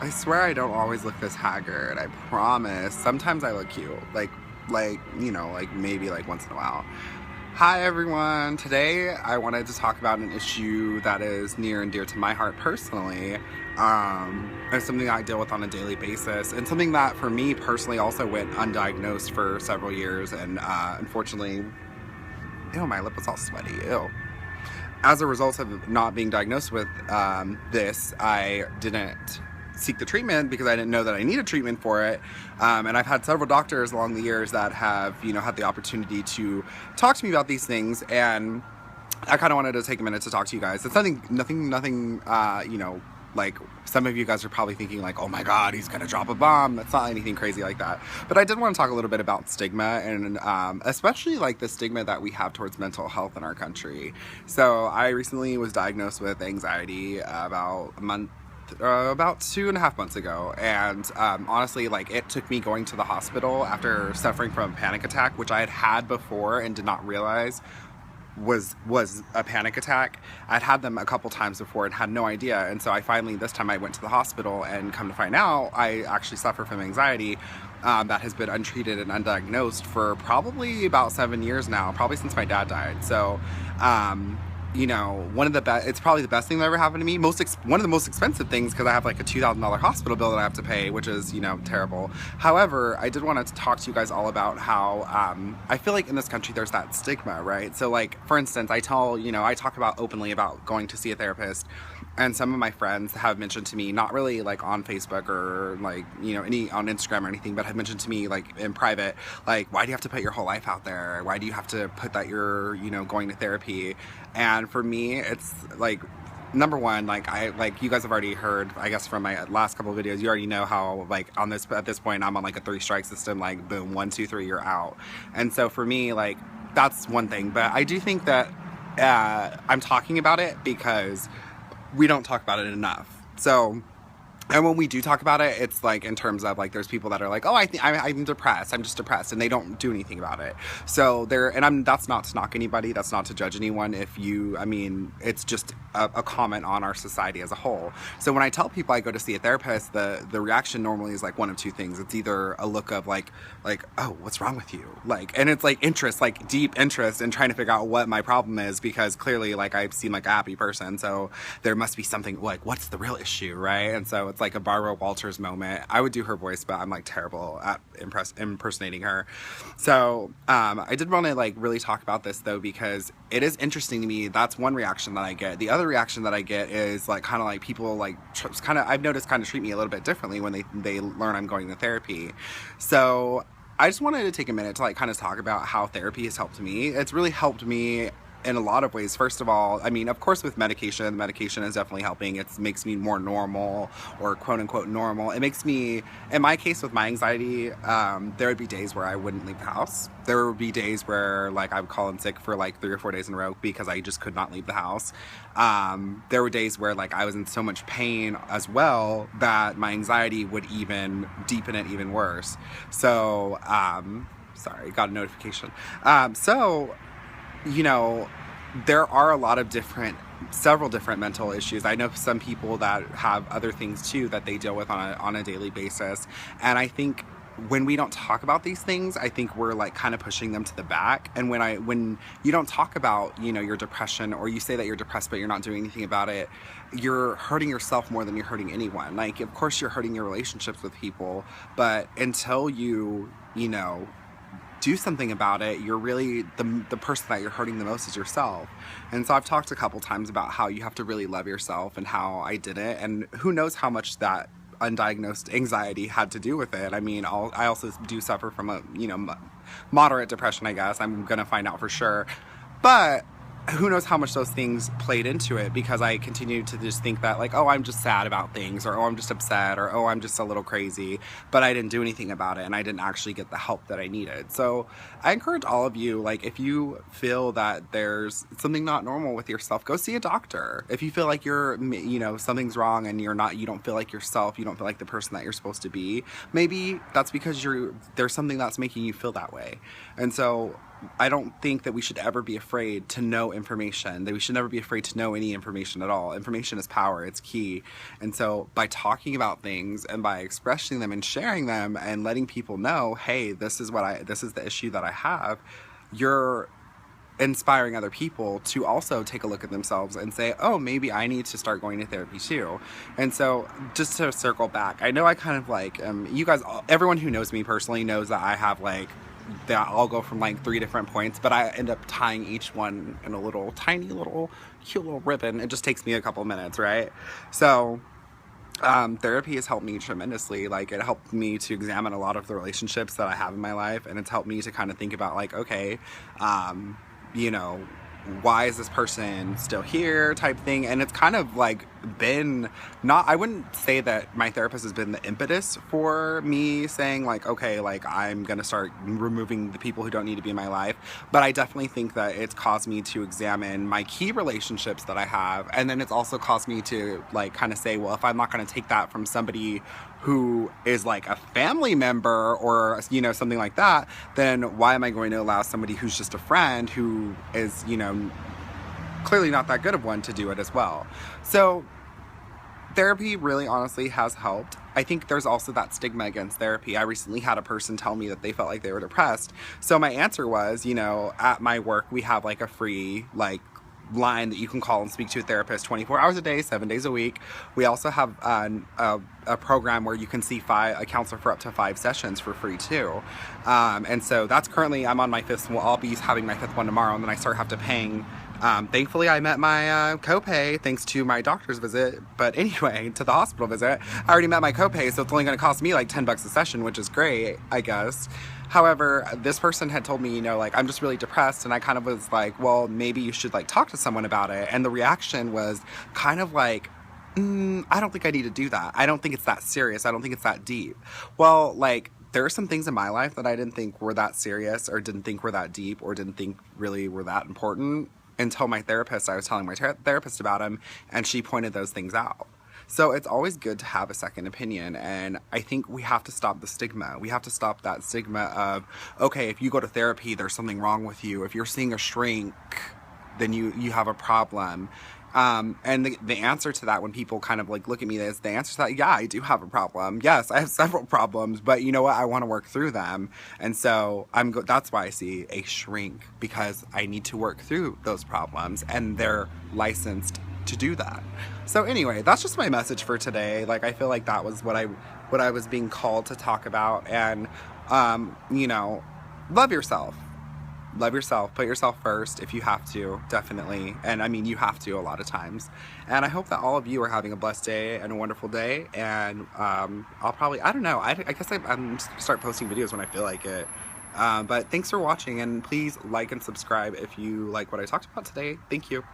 I swear I don't always look this haggard. I promise. Sometimes I look cute. Like maybe like once in a while. Hi everyone. Today I wanted to talk about an issue that is near and dear to my heart personally. It's something I deal with on a daily basis, and something that for me personally also went undiagnosed for several years, and unfortunately, ew, my lip was all sweaty. Ew. As a result of not being diagnosed with this, I didn't seek the treatment because I didn't know that I needed treatment for it. And I've had several doctors along the years that have, had the opportunity to talk to me about these things. And I kind of wanted to take a minute to talk to you guys. It's nothing, like some of you guys are probably thinking like, oh my God, he's gonna drop a bomb. That's not anything crazy like that. But I did want to talk a little bit about stigma, and especially like the stigma that we have towards mental health in our country. So I recently was diagnosed with anxiety about a month, about 2.5 months ago, and honestly, like, it took me going to the hospital after suffering from a panic attack, which I had before and did not realize was a panic attack. I'd had them a couple times before and had no idea, and so this time I went to the hospital, and come to find out I actually suffer from anxiety that has been untreated and undiagnosed for probably about 7 years now, probably since my dad died. So one of the best, it's probably the best thing that ever happened to me. One of the most expensive things, because I have like a $2,000 hospital bill that I have to pay, which is, terrible. However, I did want to talk to you guys all about how I feel like in this country there's that stigma, right? So like, for instance, I talk about openly about going to see a therapist, and some of my friends have mentioned to me, not really like on Facebook or like, any on Instagram or anything, but have mentioned to me like in private, like, why do you have to put your whole life out there? Why do you have to put that you're, going to therapy? And for me, it's like, number one, like you guys have already heard, I guess, from my last couple of videos, you already know how, like, at this point, I'm on like a 3-strike system, like, boom, 1, 2, 3, you're out. And so for me, like, that's one thing. But I do think that I'm talking about it because we don't talk about it enough. So, and when we do talk about it, it's like in terms of like, there's people that are like, oh, I'm depressed. I'm just depressed. And they don't do anything about it. So that's not to knock anybody. That's not to judge anyone. It's just a comment on our society as a whole. So when I tell people I go to see a therapist, the reaction normally is like one of two things. It's either a look of like, oh, what's wrong with you? Like, and it's like interest, like deep interest in trying to figure out what my problem is, because clearly, like, I seem like a happy person. So there must be something, like, what's the real issue, right? And so it's like a Barbara Walters moment. I would do her voice, but I'm like terrible at impersonating her. So I did want to like really talk about this though, because it is interesting to me. That's one reaction that I get. The other reaction that I get is like kind of like people like I've noticed kind of treat me a little bit differently when they learn I'm going to therapy. So I just wanted to take a minute to like kind of talk about how therapy has helped me. It's really helped me in a lot of ways. First of all, I mean, of course, with medication, the medication is definitely helping. It makes me more normal, or quote unquote normal. It makes me, in my case with my anxiety, there would be days where I wouldn't leave the house. There would be days where like I would call in sick for like 3 or 4 days in a row because I just could not leave the house. There were days where like I was in so much pain as well that my anxiety would even deepen it even worse. So, sorry, got a notification. There are several different mental issues. I know some people that have other things too that they deal with on a daily basis. And I think when we don't talk about these things, I think we're like kind of pushing them to the back. And when you don't talk about, your depression, or you say that you're depressed, but you're not doing anything about it, you're hurting yourself more than you're hurting anyone. Like, of course you're hurting your relationships with people, but until you do something about it, you're really the person that you're hurting the most is yourself. And so I've talked a couple times about how you have to really love yourself, and how I did it, and who knows how much that undiagnosed anxiety had to do with it. I mean, I also do suffer from a moderate depression, I guess. I'm gonna find out for sure, but who knows how much those things played into it, because I continued to just think that like, oh, I'm just sad about things, or oh, I'm just upset, or oh, I'm just a little crazy, but I didn't do anything about it, and I didn't actually get the help that I needed. So I encourage all of you, like, if you feel that there's something not normal with yourself, go see a doctor. If you feel like you're, something's wrong and you don't feel like yourself, you don't feel like the person that you're supposed to be, maybe that's because there's something that's making you feel that way. And so I don't think that we should ever be afraid to know information, that we should never be afraid to know any information at all. Information is power, it's key. And so by talking about things and by expressing them and sharing them and letting people know, hey, this is the issue that I have, you're inspiring other people to also take a look at themselves and say, oh, maybe I need to start going to therapy too. And so just to circle back, I know I kind of like, you guys, everyone who knows me personally knows that I have like, that I'll go from like 3 different points, but I end up tying each one in a little tiny little cute little ribbon. It just takes me a couple minutes, right? So therapy has helped me tremendously. Like, it helped me to examine a lot of the relationships that I have in my life, and it's helped me to kind of think about like, okay, you know, why is this person still here type thing. And it's kind of like been I wouldn't say that my therapist has been the impetus for me saying like, okay, like I'm gonna start removing the people who don't need to be in my life, but I definitely think that it's caused me to examine my key relationships that I have. And then it's also caused me to like kind of say, well, if I'm not gonna take that from somebody who is like a family member or, you know, something like that, then why am I going to allow somebody who's just a friend who is, you know, clearly not that good of one to do it as well? So therapy really honestly has helped. I think there's also that stigma against therapy. I recently had a person tell me that they felt like they were depressed. So my answer was, you know, at my work we have like a free like line that you can call and speak to a therapist 24 hours a day, 7 days a week. We also have a program where you can see a counselor for up to 5 sessions for free too. And so that's currently, I'm on my 5th, well, I'll be having my 5th one tomorrow, and then I start have to paying. Thankfully I met my copay thanks to my doctor's visit, but anyway, to the hospital visit, I already met my copay, so it's only going to cost me like $10 a session, which is great, I guess. However, this person had told me, you know, like, I'm just really depressed, and I kind of was like, well, maybe you should like talk to someone about it. And the reaction was kind of like, I don't think I need to do that. I don't think it's that serious. I don't think it's that deep. Well, like, there are some things in my life that I didn't think were that serious, or didn't think were that deep, or didn't think really were that important until my therapist, I was telling my therapist about them, and she pointed those things out. So it's always good to have a second opinion, and I think we have to stop the stigma. We have to stop that stigma of, okay, if you go to therapy, there's something wrong with you. If you're seeing a shrink, then you have a problem. And the answer to that, when people kind of like look at me, is the answer to that, yeah, I do have a problem. Yes, I have several problems, but you know what? I want to work through them. And so that's why I see a shrink, because I need to work through those problems, and they're licensed to do that. So anyway, that's just my message for today. Like, I feel like that was what I was being called to talk about. And, you know, love yourself. Love yourself. Put yourself first if you have to, definitely. And I mean, you have to a lot of times. And I hope that all of you are having a blessed day and a wonderful day. And I'll probably, I don't know, I guess I'm start posting videos when I feel like it. But thanks for watching, and please like and subscribe if you like what I talked about today. Thank you.